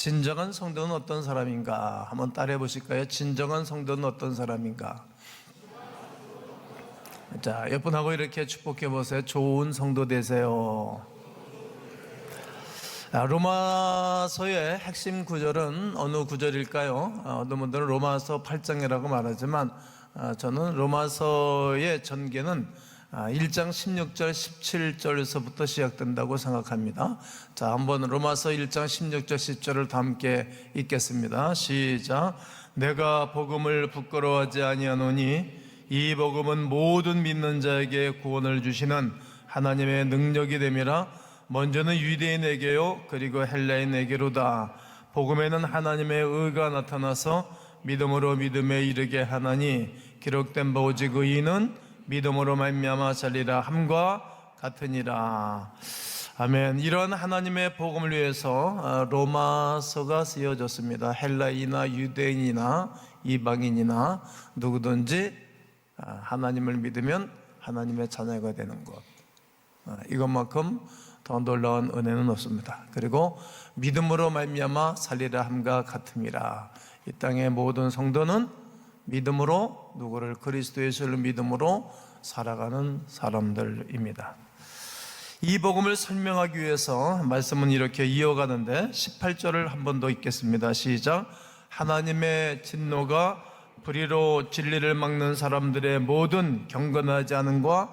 진정한 성도는 어떤 사람인가? 한번 따라해 보실까요? 진정한 성도는 어떤 사람인가? 자, 옆분하고 이렇게 축복해 보세요. 좋은 성도 되세요. 로마서의 핵심 구절은 어느 구절일까요? 어떤 분들은 로마서 8장이라고 말하지만 저는 로마서의 전개는 1장 16절 17절에서부터 시작된다고 생각합니다. 자, 한번 로마서 1장 16절 10절을 다 함께 읽겠습니다. 시작. 내가 복음을 부끄러워하지 아니하노니 이 복음은 모든 믿는 자에게 구원을 주시는 하나님의 능력이 됨이라. 먼저는 유대인에게요 그리고 헬라인에게로다. 복음에는 하나님의 의가 나타나서 믿음으로 믿음에 이르게 하나니 기록된 바 오직 의인은 믿음으로 말미암아 살리라 함과 같으니라. 아멘. 이런 하나님의 복음을 위해서 로마서가 쓰여졌습니다. 헬라인이나 유대인이나 이방인이나 누구든지 하나님을 믿으면 하나님의 자녀가 되는 것, 이것만큼 더 놀라운 은혜는 없습니다. 그리고 믿음으로 말미암아 살리라 함과 같음이라. 이 땅의 모든 성도는 믿음으로, 누구를? 그리스도 예수를 믿음으로 살아가는 사람들입니다. 이 복음을 설명하기 위해서 말씀은 이렇게 이어가는데 18절을 한 번 더 읽겠습니다. 시작. 하나님의 진노가 불의로 진리를 막는 사람들의 모든 경건하지 않음과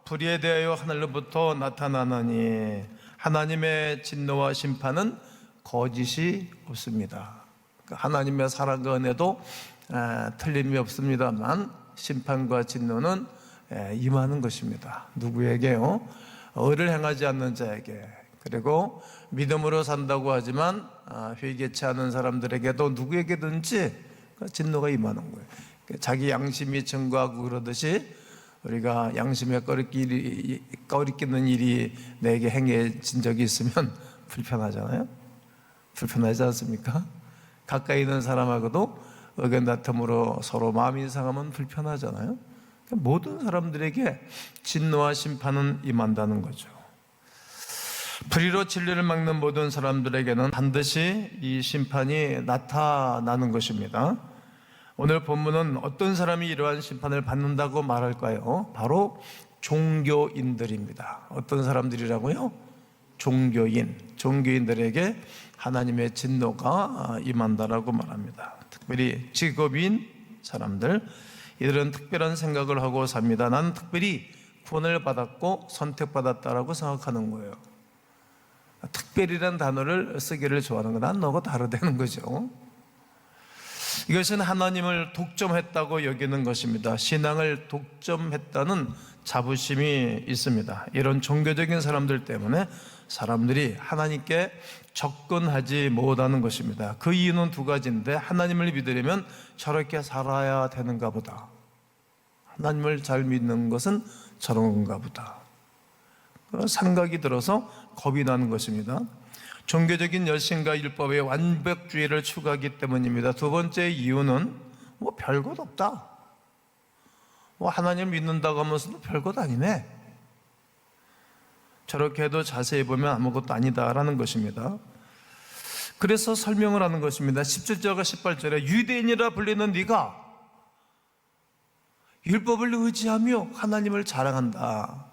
불의에 대하여 하늘로부터 나타나느니 하나님의 진노와 심판은 거짓이 없습니다. 하나님의 사랑과 은혜도 틀림이 없습니다만 심판과 진노는 임하는 것입니다. 누구에게요? 의를 행하지 않는 자에게, 그리고 믿음으로 산다고 하지만 회개치 않은 사람들에게도 누구에게든지 진노가 임하는 거예요. 자기 양심이 증거하고 그러듯이 우리가 양심에 꺼리끼는 일이 내게 행해진 적이 있으면 불편하잖아요. 불편하지 않습니까? 가까이 있는 사람하고도 의견 다툼으로 서로 마음이 상하면 불편하잖아요. 모든 사람들에게 진노와 심판은 임한다는 거죠. 불의로 진리를 막는 모든 사람들에게는 반드시 이 심판이 나타나는 것입니다. 오늘 본문은 어떤 사람이 이러한 심판을 받는다고 말할까요? 바로 종교인들입니다. 어떤 사람들이라고요? 종교인들에게 하나님의 진노가 임한다라고 말합니다. 특별히 직업인 사람들, 이들은 특별한 생각을 하고 삽니다. 나는 특별히 구원을 받았고 선택받았다라고 생각하는 거예요. 특별이라는 단어를 쓰기를 좋아하는 거예요. 난 너가 다르다는 거죠. 이것은 하나님을 독점했다고 여기는 것입니다. 신앙을 독점했다는 자부심이 있습니다. 이런 종교적인 사람들 때문에 사람들이 하나님께 접근하지 못하는 것입니다. 그 이유는 두 가지인데, 하나님을 믿으려면 저렇게 살아야 되는가 보다, 하나님을 잘 믿는 것은 저런 건가 보다, 그런 생각이 들어서 겁이 나는 것입니다. 종교적인 열심과 율법의 완벽주의를 추구하기 때문입니다. 두 번째 이유는 별것 없다, 하나님을 믿는다고 하면서도 별것 아니네, 저렇게 해도 자세히 보면 아무것도 아니다라는 것입니다. 그래서 설명을 하는 것입니다. 17절과 18절에 유대인이라 불리는 네가 율법을 의지하며 하나님을 자랑한다.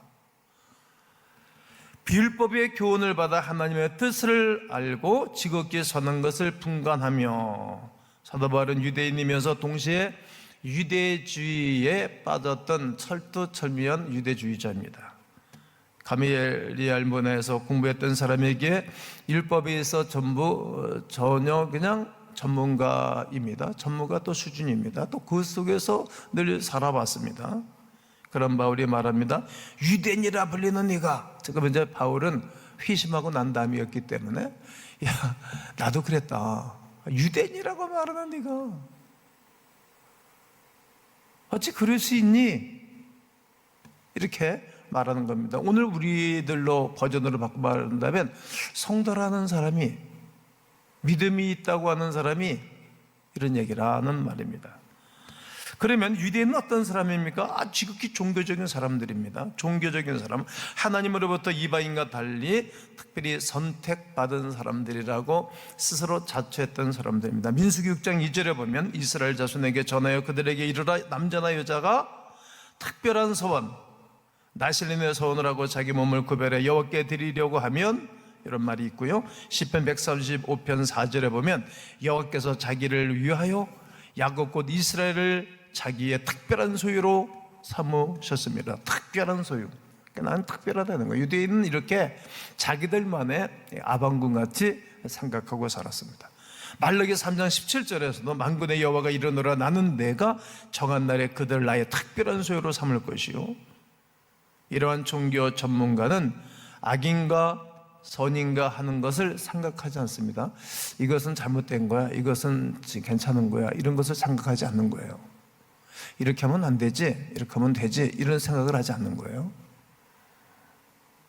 비율법의 교훈을 받아 하나님의 뜻을 알고 지극히 선한 것을 분간하며, 사도 바울은 유대인이면서 동시에 유대주의에 빠졌던 철두철미한 유대주의자입니다. 가멜리엘 문화에서 공부했던 사람에게 율법에 있어 전혀 그냥 전문가입니다. 전문가 또 수준입니다. 또 그 속에서 늘 살아봤습니다. 그런 바울이 말합니다. 유대인이라 불리는 네가, 지금 이제 바울은 회심하고 난 다음이었기 때문에, 야, 나도 그랬다. 유대인이라고 말하는 네가 어찌 그럴 수 있니? 이렇게 말하는 겁니다. 오늘 우리들로 버전으로 바꿔 말한다면, 성도라는 사람이, 믿음이 있다고 하는 사람이 이런 얘기를 하는 말입니다. 그러면 유대인은 어떤 사람입니까? 지극히 종교적인 사람들입니다. 종교적인 사람, 하나님으로부터 이방인과 달리 특별히 선택받은 사람들이라고 스스로 자처했던 사람들입니다. 민수기 6장 2절에 보면 이스라엘 자손에게 전하여 그들에게 이르라, 남자나 여자가 특별한 소원, 나실린의 소원을 하고 자기 몸을 구별해 여호와께 드리려고 하면, 이런 말이 있고요. 시편 135편 4절에 보면 여호와께서 자기를 위하여 야곱 곧 이스라엘을 자기의 특별한 소유로 삼으셨습니다. 특별한 소유. 그러니까 나는 특별하다는 거예요. 유대인은 이렇게 자기들만의 아방궁같이 생각하고 살았습니다. 말라기 3장 17절에서도 만군의 여호와가 이르노라, 나는 내가 정한 날에 그들 나의 특별한 소유로 삼을 것이요. 이러한 종교 전문가는 악인가 선인가 하는 것을 생각하지 않습니다. 이것은 잘못된 거야, 이것은 괜찮은 거야, 이런 것을 생각하지 않는 거예요. 이렇게 하면 안 되지, 이렇게 하면 되지, 이런 생각을 하지 않는 거예요.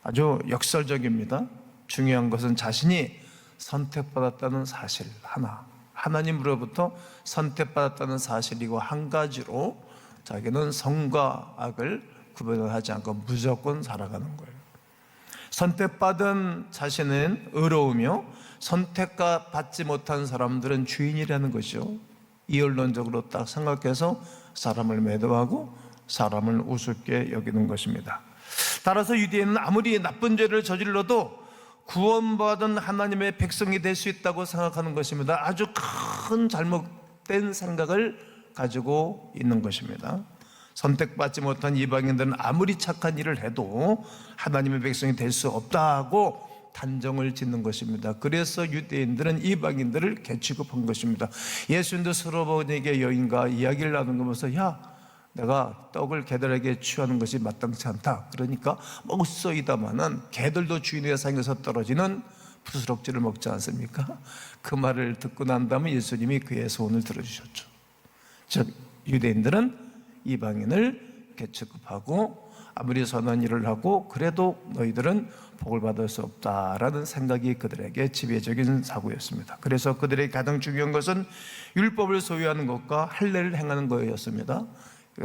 아주 역설적입니다. 중요한 것은 자신이 선택받았다는 사실 하나, 하나님으로부터 선택받았다는 사실이고, 한 가지로 자기는 선과 악을 구별하지 않고 무조건 살아가는 거예요. 선택받은 자신은 의로우며 선택과 받지 못한 사람들은 주인이라는 것이죠. 이언론적으로 딱 생각해서 사람을 매도하고 사람을 우습게 여기는 것입니다. 따라서 유대인은 아무리 나쁜 죄를 저질러도 구원받은 하나님의 백성이 될 수 있다고 생각하는 것입니다. 아주 큰 잘못된 생각을 가지고 있는 것입니다. 선택받지 못한 이방인들은 아무리 착한 일을 해도 하나님의 백성이 될 수 없다고 단정을 짓는 것입니다. 그래서 유대인들은 이방인들을 개취급한 것입니다. 예수님도 스로보니게 여인과 이야기를 나누면서, 야, 내가 떡을 개들에게 취하는 것이 마땅치 않다. 그러니까 먹소이다마는 개들도 주인의 상에서 떨어지는 부스럭지를 먹지 않습니까? 그 말을 듣고 난 다음에 예수님이 그의 소원을 들어주셨죠. 즉 유대인들은 이방인을 개취급하고 아무리 선한 일을 하고 그래도 너희들은 복을 받을 수 없다라는 생각이 그들에게 지배적인 사고였습니다. 그래서 그들의 가장 중요한 것은 율법을 소유하는 것과 할례를 행하는 거였습니다.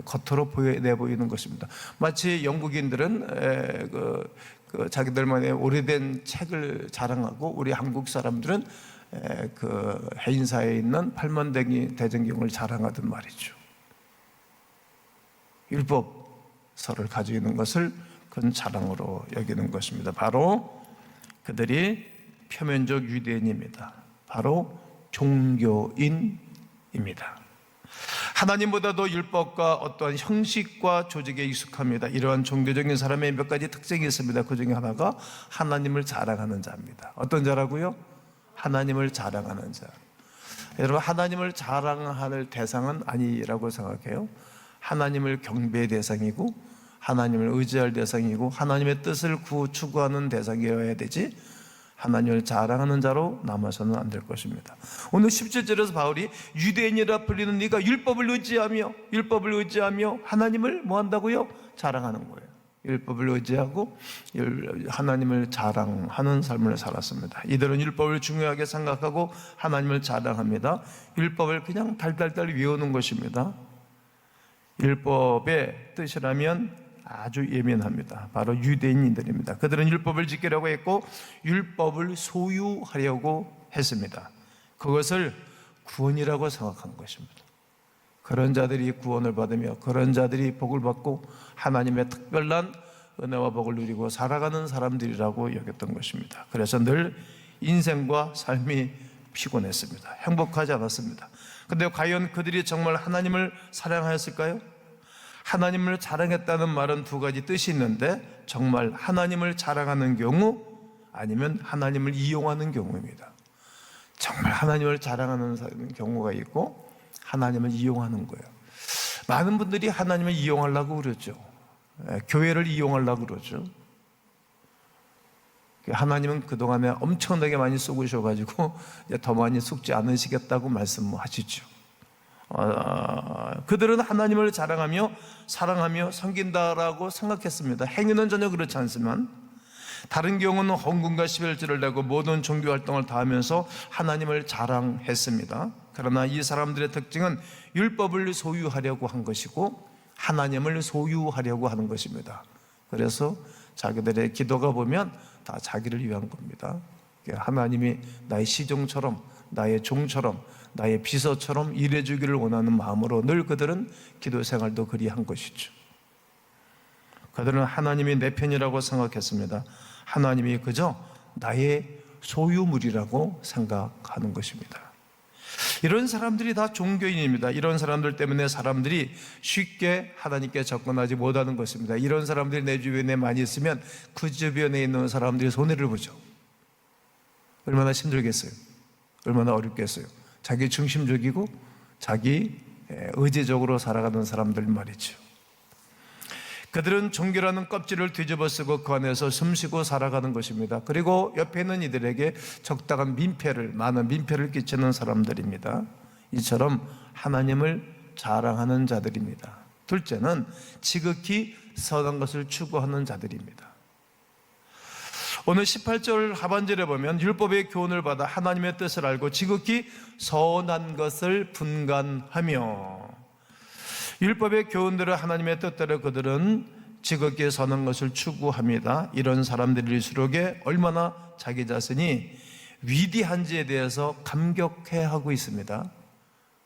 겉으로 내보이는 것입니다. 마치 영국인들은 자기들만의 오래된 책을 자랑하고, 우리 한국 사람들은 그 해인사에 있는 팔만대기 대전경을 자랑하던 말이죠. 율법서를 가지고 있는 것을 큰 자랑으로 여기는 것입니다. 바로 그들이 표면적 유대인입니다. 바로 종교인입니다. 하나님보다도 율법과 어떠한 형식과 조직에 익숙합니다. 이러한 종교적인 사람의 몇 가지 특징이 있습니다. 그 중에 하나가 하나님을 자랑하는 자입니다. 어떤 자라고요? 하나님을 자랑하는 자. 여러분, 하나님을 자랑할 대상은 아니라고 생각해요. 하나님을 경배의 대상이고 하나님을 의지할 대상이고 하나님의 뜻을 추구하는 대상이어야 되지, 하나님을 자랑하는 자로 남아서는 안 될 것입니다. 오늘 17절에서 바울이 유대인이라 불리는 네가 율법을 의지하며 하나님을 뭐 한다고요? 자랑하는 거예요. 율법을 의지하고 하나님을 자랑하는 삶을 살았습니다. 이들은 율법을 중요하게 생각하고 하나님을 자랑합니다. 율법을 그냥 달달달 외우는 것입니다. 율법의 뜻이라면 아주 예민합니다. 바로 유대인들입니다. 그들은 율법을 지키려고 했고 율법을 소유하려고 했습니다. 그것을 구원이라고 생각한 것입니다. 그런 자들이 구원을 받으며 그런 자들이 복을 받고 하나님의 특별한 은혜와 복을 누리고 살아가는 사람들이라고 여겼던 것입니다. 그래서 늘 인생과 삶이 피곤했습니다. 행복하지 않았습니다. 그런데 과연 그들이 정말 하나님을 사랑하였을까요? 하나님을 자랑했다는 말은 두 가지 뜻이 있는데, 정말 하나님을 자랑하는 경우 아니면 하나님을 이용하는 경우입니다. 정말 하나님을 자랑하는 경우가 있고 하나님을 이용하는 거예요. 많은 분들이 하나님을 이용하려고 그러죠. 교회를 이용하려고 그러죠. 하나님은 그동안에 엄청나게 많이 쏘으셔가지고 이제 더 많이 쏘지 않으시겠다고 말씀하시죠. 그들은 하나님을 자랑하며 사랑하며 섬긴다라고 생각했습니다. 행위는 전혀 그렇지 않지만 다른 경우는 헌금과 십일조를 내고 모든 종교 활동을 다하면서 하나님을 자랑했습니다. 그러나 이 사람들의 특징은 율법을 소유하려고 한 것이고 하나님을 소유하려고 하는 것입니다. 그래서 자기들의 기도가 보면 다 자기를 위한 겁니다. 하나님이 나의 시종처럼, 나의 종처럼, 나의 비서처럼 일해주기를 원하는 마음으로 늘 그들은 기도 생활도 그리한 것이죠. 그들은 하나님이 내 편이라고 생각했습니다. 하나님이 그저 나의 소유물이라고 생각하는 것입니다. 이런 사람들이 다 종교인입니다. 이런 사람들 때문에 사람들이 쉽게 하나님께 접근하지 못하는 것입니다. 이런 사람들이 내 주변에 많이 있으면 그 주변에 있는 사람들이 손해를 보죠. 얼마나 힘들겠어요? 얼마나 어렵겠어요? 자기 중심적이고 자기 의지적으로 살아가는 사람들 말이죠. 그들은 종교라는 껍질을 뒤집어 쓰고 그 안에서 숨쉬고 살아가는 것입니다. 그리고 옆에 있는 이들에게 적당한 많은 민폐를 끼치는 사람들입니다. 이처럼 하나님을 자랑하는 자들입니다. 둘째는 지극히 선한 것을 추구하는 자들입니다. 오늘 18절 하반절에 보면 율법의 교훈을 받아 하나님의 뜻을 알고 지극히 선한 것을 분간하며, 율법의 교훈대로 하나님의 뜻대로 그들은 지극히 선한 것을 추구합니다. 이런 사람들일수록에 얼마나 자기 자신이 위대한지에 대해서 감격해하고 있습니다.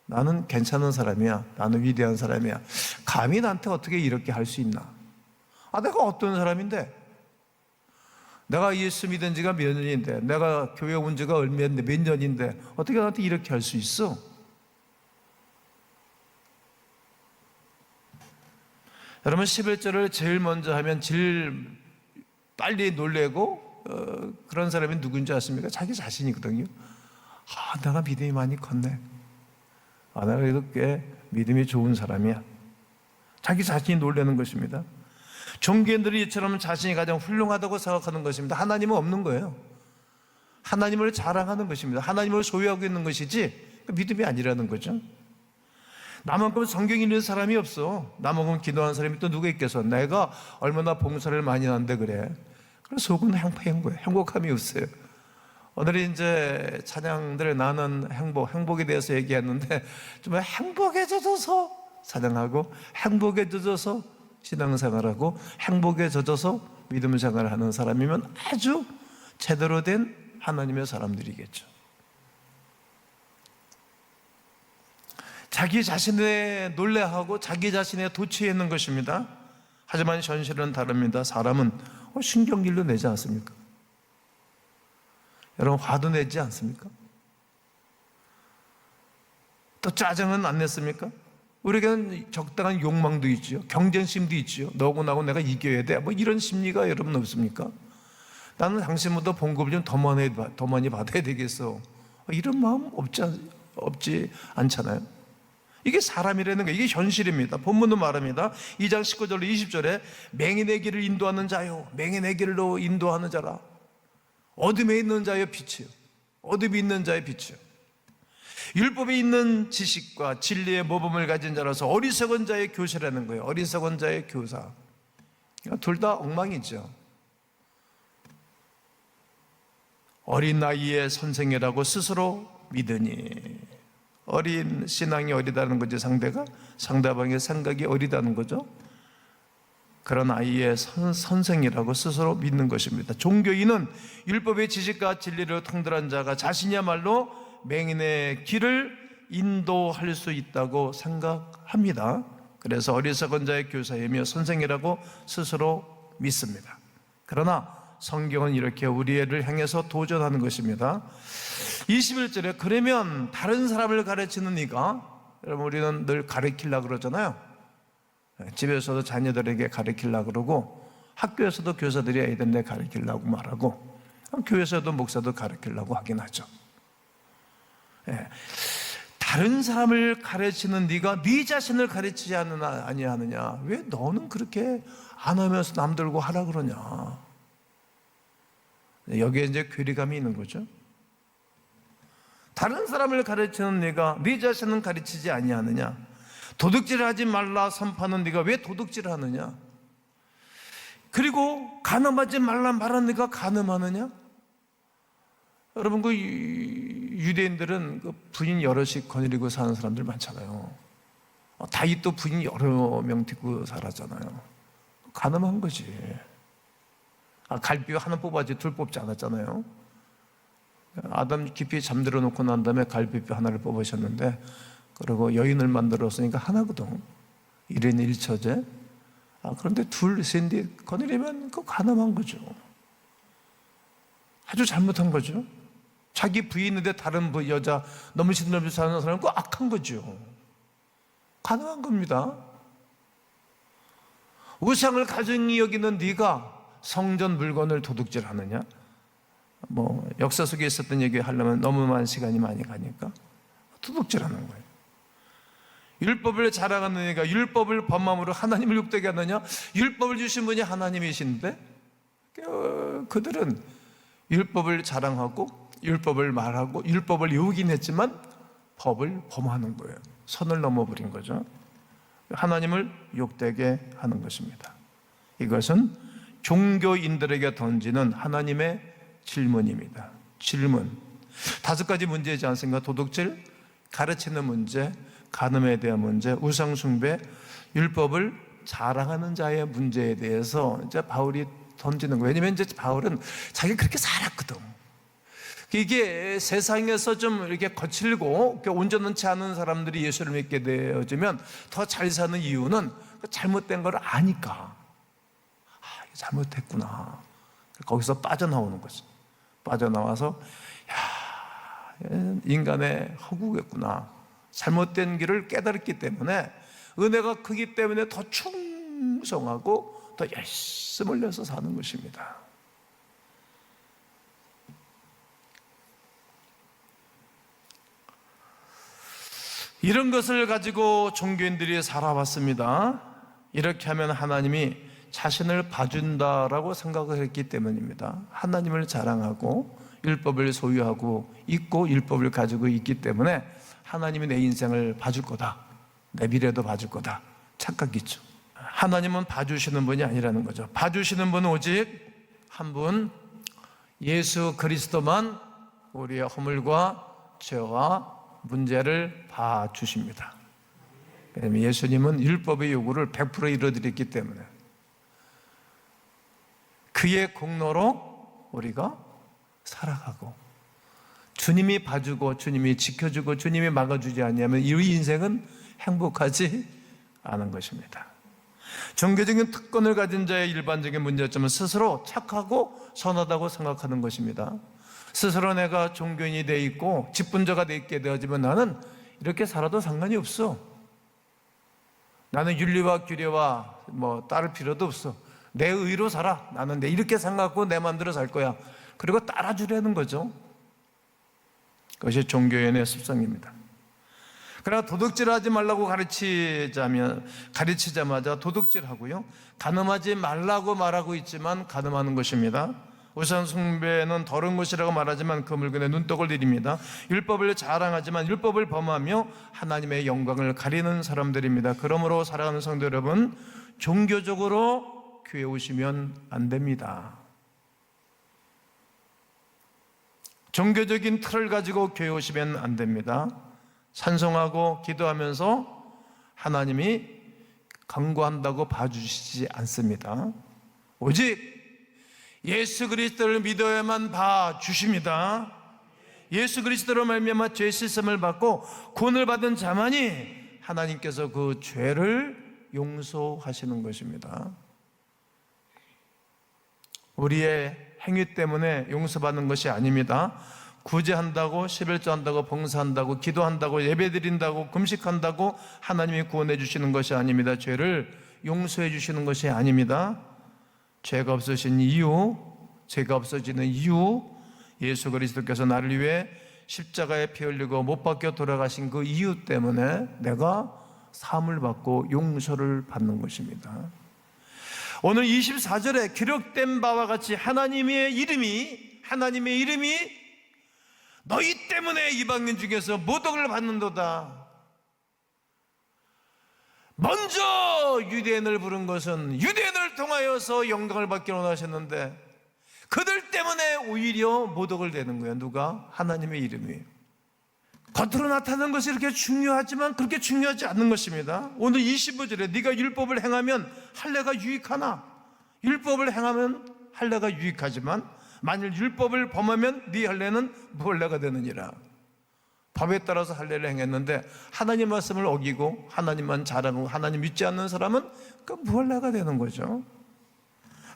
나는 괜찮은 사람이야. 나는 위대한 사람이야. 감히 나한테 어떻게 이렇게 할 수 있나? 내가 어떤 사람인데? 내가 예수 믿은 지가 몇 년인데, 내가 교회 온 지가 얼마인데, 몇 년인데 어떻게 나한테 이렇게 할 수 있어? 여러분, 11절을 제일 먼저 하면 제일 빨리 놀래고 그런 사람이 누군지 아십니까? 자기 자신이거든요. 내가 믿음이 많이 컸네. 내가 그래도 꽤 믿음이 좋은 사람이야. 자기 자신이 놀라는 것입니다. 종교인들이 이처럼 자신이 가장 훌륭하다고 생각하는 것입니다. 하나님은 없는 거예요. 하나님을 자랑하는 것입니다. 하나님을 소유하고 있는 것이지 믿음이 아니라는 거죠. 나만큼 성경 읽는 사람이 없어. 나만큼 기도하는 사람이 또 누가 있겠어? 내가 얼마나 봉사를 많이 하는데 그래. 그래서 속은 행복함이 없어요. 오늘 이제 찬양들에 나는 행복에 대해서 얘기했는데 정말 행복에 젖어서 찬양하고 행복에 젖어서 신앙생활하고 행복에 젖어서 믿음 생활하는 사람이면 아주 제대로 된 하나님의 사람들이겠죠. 자기 자신에 놀래하고 자기 자신에 도취해 있는 것입니다. 하지만 현실은 다릅니다. 사람은 신경질도 내지 않습니까? 여러분, 화도 내지 않습니까? 또 짜증은 안 냈습니까? 우리에게는 적당한 욕망도 있죠. 경쟁심도 있죠. 너고 나고 내가 이겨야 돼. 이런 심리가 여러분 없습니까? 나는 당신보다 봉급을 좀 더 많이 받아야 되겠어. 이런 마음 없지 않잖아요. 이게 사람이라는 거예요. 이게 현실입니다. 본문도 말합니다. 2장 19절로 20절에 맹인의 길을 인도하는 자요, 맹인의 길로 인도하는 자라. 어둠에 있는 자의 빛이요, 어둠이 있는 자의 빛이요. 율법에 있는 지식과 진리의 모범을 가진 자라서 어리석은 자의 교사라는 거예요. 어리석은 자의 교사. 둘 다 엉망이죠. 어린 나이에 선생이라고 스스로 믿으니, 어린 신앙이 어리다는 거죠. 상대방의 생각이 어리다는 거죠. 그런 아이의 선생이라고 스스로 믿는 것입니다. 종교인은 율법의 지식과 진리를 통달한 자가 자신이야말로 맹인의 길을 인도할 수 있다고 생각합니다. 그래서 어리석은 자의 교사이며 선생이라고 스스로 믿습니다. 그러나 성경은 이렇게 우리를 향해서 도전하는 것입니다. 21절에 그러면 다른 사람을 가르치는 네가, 여러분 우리는 늘 가르치려고 그러잖아요. 집에서도 자녀들에게 가르치려고 그러고, 학교에서도 교사들이 애들한테 가르치려고 말하고, 교회에서도 목사도 가르치려고 하긴 하죠. 다른 사람을 가르치는 네가 네 자신을 가르치지 아니하느냐? 왜 너는 그렇게 안 하면서 남들고 하라 그러냐? 여기에 이제 괴리감이 있는 거죠. 다른 사람을 가르치는 네가 네 자신은 가르치지 아니하느냐? 도둑질하지 말라 선포하는 네가 왜 도둑질하느냐? 그리고 간음하지 말라 말한 네가 간음하느냐? 여러분, 그 유대인들은 그 부인 여럿이 거느리고 사는 사람들 많잖아요. 다윗도 부인 여러 명 데리고 살았잖아요. 간음한 거지. 갈비 하나 뽑아지 둘 뽑지 않았잖아요. 아담 깊이 잠들어 놓고 난 다음에 갈비뼈 하나를 뽑으셨는데, 그리고 여인을 만들었으니까 하나거든. 1인 1처제. 그런데 둘, 셋 거느리면 그거 간음한 거죠. 아주 잘못한 거죠. 자기 부인인데 다른 여자 너무 신나게 사는 사람은 그거 악한 거죠. 간음한 겁니다. 우상을 가증히 여기는 네가 성전 물건을 도둑질하느냐? 역사 속에 있었던 얘기 하려면 너무 많은 시간이 많이 가니까 도둑질하는 거예요. 율법을 자랑하는 이가 율법을 범함으로 하나님을 욕되게 하느냐? 율법을 주신 분이 하나님이신데 그들은 율법을 자랑하고 율법을 말하고 율법을 외우긴 했지만 법을 범하는 거예요. 선을 넘어버린 거죠. 하나님을 욕되게 하는 것입니다. 이것은 종교인들에게 던지는 하나님의 질문입니다. 질문. 5가지 문제이지 않습니까? 도둑질, 가르치는 문제, 간음에 대한 문제, 우상숭배, 율법을 자랑하는 자의 문제에 대해서 이제 바울이 던지는 거예요. 왜냐하면 이제 바울은 자기가 그렇게 살았거든. 이게 세상에서 좀 이렇게 거칠고 온전치 않은 사람들이 예수를 믿게 되어지면 더 잘 사는 이유는 잘못된 걸 아니까. 이게 잘못했구나. 거기서 빠져나오는 거지. 빠져나와서 인간의 허구겠구나. 잘못된 길을 깨달았기 때문에 은혜가 크기 때문에 더 충성하고 더 열심을 내서 사는 것입니다. 이런 것을 가지고 종교인들이 살아왔습니다. 이렇게 하면 하나님이 자신을 봐준다라고 생각을 했기 때문입니다. 하나님을 자랑하고 율법을 소유하고 있고 율법을 가지고 있기 때문에 하나님이 내 인생을 봐줄 거다, 내 미래도 봐줄 거다 착각이죠. 하나님은 봐주시는 분이 아니라는 거죠. 봐주시는 분은 오직 한 분, 예수 그리스도만 우리의 허물과 죄와 문제를 봐주십니다. 왜냐하면 예수님은 율법의 요구를 100% 이루어드렸기 때문에 그의 공로로 우리가 살아가고, 주님이 봐주고 주님이 지켜주고 주님이 막아주지 않으면 이 인생은 행복하지 않은 것입니다. 종교적인 특권을 가진 자의 일반적인 문제점은 스스로 착하고 선하다고 생각하는 것입니다. 스스로 내가 종교인이 돼 있고 직분자가 돼 있게 되어지면 나는 이렇게 살아도 상관이 없어. 나는 윤리와 규례와 따를 필요도 없어. 내 의로 살아. 나는 이렇게 생각하고 내 마음대로 살 거야. 그리고 따라주려는 거죠. 그것이 종교인의 습성입니다. 그러나 도둑질하지 말라고 가르치자마자 도둑질하고요, 간음하지 말라고 말하고 있지만 간음하는 것입니다. 우상 숭배는 더러운 것이라고 말하지만 그 물건에 눈독을 들입니다. 율법을 자랑하지만 율법을 범하며 하나님의 영광을 가리는 사람들입니다. 그러므로 사랑하는 성도 여러분, 종교적으로 교회 오시면 안 됩니다. 종교적인 틀을 가지고 교회 오시면 안 됩니다. 찬송하고 기도하면서 하나님이 간구한다고 봐주시지 않습니다. 오직 예수 그리스도를 믿어야만 봐주십니다. 예수 그리스도로 말미암아 죄 씻음을 받고 구원을 받은 자만이 하나님께서 그 죄를 용서하시는 것입니다. 우리의 행위 때문에 용서받는 것이 아닙니다. 구제한다고, 11조한다고, 봉사한다고, 기도한다고, 예배드린다고, 금식한다고 하나님이 구원해 주시는 것이 아닙니다. 죄를 용서해 주시는 것이 아닙니다. 죄가 없어진 이유, 죄가 없어지는 이유, 예수 그리스도께서 나를 위해 십자가에 피 흘리고 못 박혀 돌아가신 그 이유 때문에 내가 사함을 받고 용서를 받는 것입니다. 오늘 24절에 기록된 바와 같이 하나님의 이름이 너희 때문에 이방인 중에서 모독을 받는도다. 먼저 유대인을 부른 것은 유대인을 통하여서 영광을 받기를 원하셨는데 그들 때문에 오히려 모독을 내는 거예요. 누가? 하나님의 이름이. 겉으로 나타나는 것이 이렇게 중요하지만 그렇게 중요하지 않는 것입니다. 오늘 25절에 네가 율법을 행하면 할례가 유익하나? 율법을 행하면 할례가 유익하지만 만일 율법을 범하면 네 할례는 무할례가 되느니라. 법에 따라서 할례를 행했는데 하나님 말씀을 어기고 하나님만 잘하고 하나님 믿지 않는 사람은 그 무할례가 되는 거죠.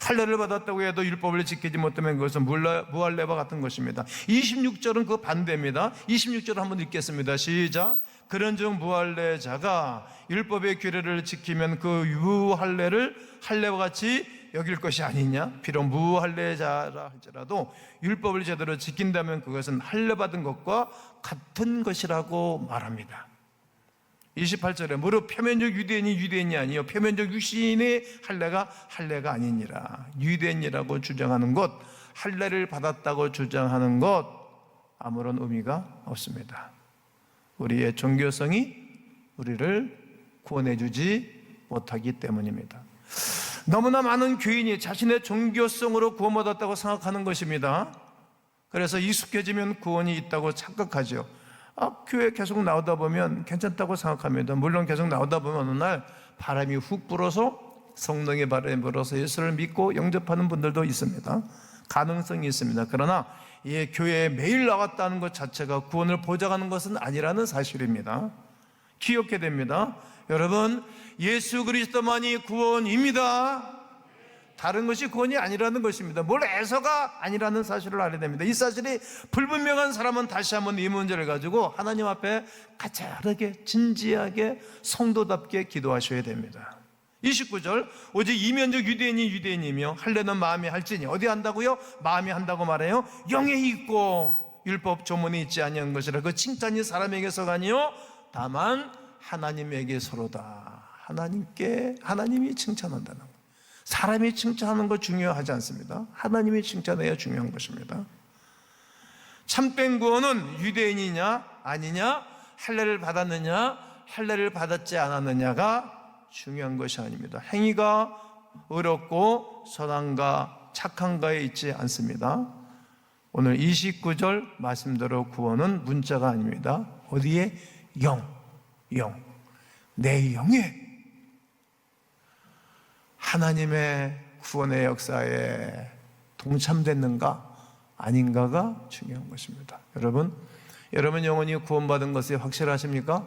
할례를 받았다고 해도 율법을 지키지 못하면 그것은 무할례와 같은 것입니다. 26절은 그 반대입니다. 26절 한번 읽겠습니다. 시작. 그런즉 무할례자가 율법의 규례를 지키면 그 무할례를 할례와 같이 여길 것이 아니냐? 비록 무할례자라 할지라도 율법을 제대로 지킨다면 그것은 할례 받은 것과 같은 것이라고 말합니다. 28절에 무릇 표면적 유대인이 유대인이 아니요 표면적 유시인의 할례가 아니니라. 유대인이라고 주장하는 것, 할례를 받았다고 주장하는 것 아무런 의미가 없습니다. 우리의 종교성이 우리를 구원해 주지 못하기 때문입니다. 너무나 많은 교인이 자신의 종교성으로 구원받았다고 생각하는 것입니다. 그래서 익숙해지면 구원이 있다고 착각하죠. 교회 계속 나오다 보면 괜찮다고 생각합니다. 물론 계속 나오다 보면 어느 날 바람이 훅 불어서 성령의 바람이 불어서 예수를 믿고 영접하는 분들도 있습니다. 가능성이 있습니다. 그러나 이 교회에 매일 나왔다는 것 자체가 구원을 보장하는 것은 아니라는 사실입니다. 기억해야 됩니다. 여러분, 예수 그리스도만이 구원입니다. 다른 것이 구원이 아니라는 것입니다. 뭘 해서가 아니라는 사실을 알아야 됩니다. 이 사실이 불분명한 사람은 다시 한번 이 문제를 가지고 하나님 앞에 가짜르게 진지하게 성도답게 기도하셔야 됩니다. 29절 오직 이면적 유대인이 유대인이며 할례는 마음이 할지니 어디 한다고요? 마음이 한다고 말해요. 영에 있고 율법 조문이 있지 아니한 것이라. 그 칭찬이 사람에게서가 아니요 다만 하나님에게서로다. 하나님이 칭찬한다는 것. 사람이 칭찬하는 거 중요하지 않습니다. 하나님이 칭찬해야 중요한 것입니다. 참된 구원은 유대인이냐 아니냐, 할례를 받았느냐 할례를 받았지 않았느냐가 중요한 것이 아닙니다. 행위가 의롭고 선한가 착한가에 있지 않습니다. 오늘 29절 말씀대로 구원은 문자가 아닙니다. 어디에? 영. 내 영에 하나님의 구원의 역사에 동참됐는가 아닌가가 중요한 것입니다. 여러분 영혼이 구원받은 것이 확실하십니까?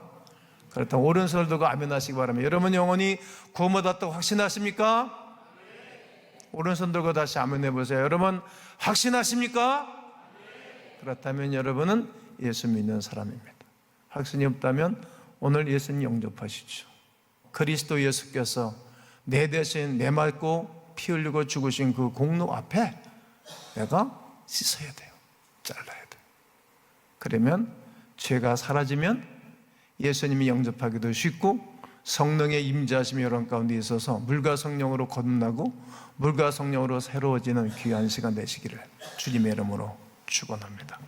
그렇다면 오른손을 들고 아멘 하시기 바랍니다. 여러분 영혼이 구원받았다고 확신하십니까? 오른손 들고 다시 아멘 해보세요. 여러분 확신하십니까? 그렇다면 여러분은 예수 믿는 사람입니다. 확신이 없다면 오늘 예수님 영접하시죠. 그리스도 예수께서 내 대신 내 맑고 피 흘리고 죽으신 그 공로 앞에 내가 씻어야 돼요. 잘라야 돼요. 그러면 죄가 사라지면 예수님이 영접하기도 쉽고 성령의 임재하심이 여러분 가운데 있어서 물과 성령으로 거듭나고 물과 성령으로 새로워지는 귀한 시간 되시기를 주님의 이름으로 축원합니다.